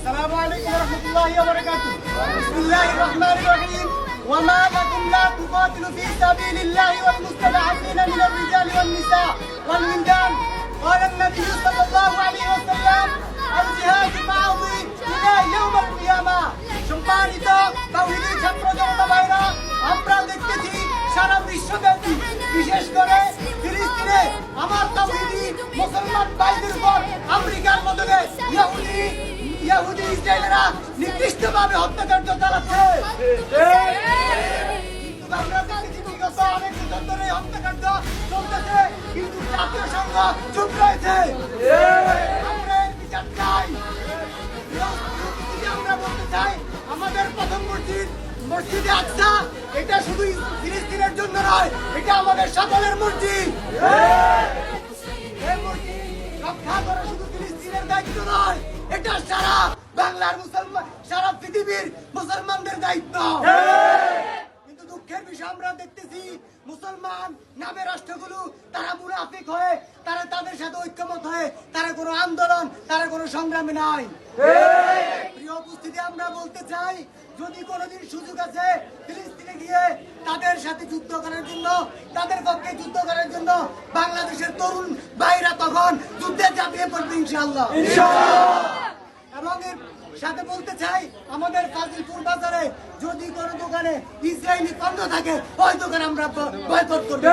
আসসালামু আলাইকুম ওয়া রাহমাতুল্লাহি ওয়া বারাকাতুহু। বিসমিল্লাহির রহমানির রহিম। ওয়া মা লাকুম লা তুকাতিলু ফি সাবিলিল্লাহি ওয়াল মুস্তাদআফিনা মিনার রিজালি ওয়ান নিসা ওয়াল উলদান। ক্বালা an-নাবিয়্যু সাল্লাল্লাহু আলাইহি ওয়াসাল্লাম আল জিহাদু মা'যি ইলা ইয়াউমিল কিয়ামা। সম্মানিত তাওহীদি ছাত্র জনতা ভাইরা, আমরা দেখতেছি সারা বিশ্বব্যাপী, বিশেষ করে ফিলিস্তিনে আমার তাওহীদি মুসলমান ভাইদের উপর আমেরিকার মদদে ইহুদি ইসরায়েলরা নির্দিষ্টভাবে হত্যাকাণ্ড চালাচ্ছে। কিন্তু আমরা দেখেছি বিগত অনেক বছর ধরে হত্যাকাণ্ড চলতেছে, কিন্তু জাতীয় সংঘ চুপ রয়েছে। আমরা এর বিচার চাই। আমরা বলতে চাই, আমাদের প্রথম মসজিদে আকসা এটা শুধু ফিলিস্তিনের জন্য নয়, এটা আমাদের সকলের মসজিদ। এই মসজিদ রক্ষা করা শুধু ফিলিস্তিনের দায়িত্ব নয়, এটা সারা বাংলার মুসলমান, সারা পৃথিবীর মুসলমানদের দায়িত্ব। কিন্তু দুঃখের বিষয় আমরা দেখতেছি মুসলমান নামে রাষ্ট্রগুলো তারা মুনাফিক হয়ে, তারা তাদের সাথে ঐক্যমত হয়ে, তারা কোনো আন্দোলন, তারা কোনো সংগ্রামে নাই। প্রিয় উপস্থিতি, আমরা বলতে চাই, যদি কোনোদিন সুযোগ আছে ফিলিস্তিনে গিয়ে তাদের সাথে যুদ্ধ করার জন্য, তাদের পক্ষে যুদ্ধ করার জন্য, বাংলাদেশের তরুণ ভাইরা তখন যুদ্ধে ঝাঁপিয়ে পড়বে ইনশাআল্লাহ। এবং এর সাথে বলতে চাই, আমাদের ফাজিলপুর বাজারে যদি কোনো দোকানে ইসরায়েলি পণ্য থাকে, ওই দোকান আমরা বয়কট করব।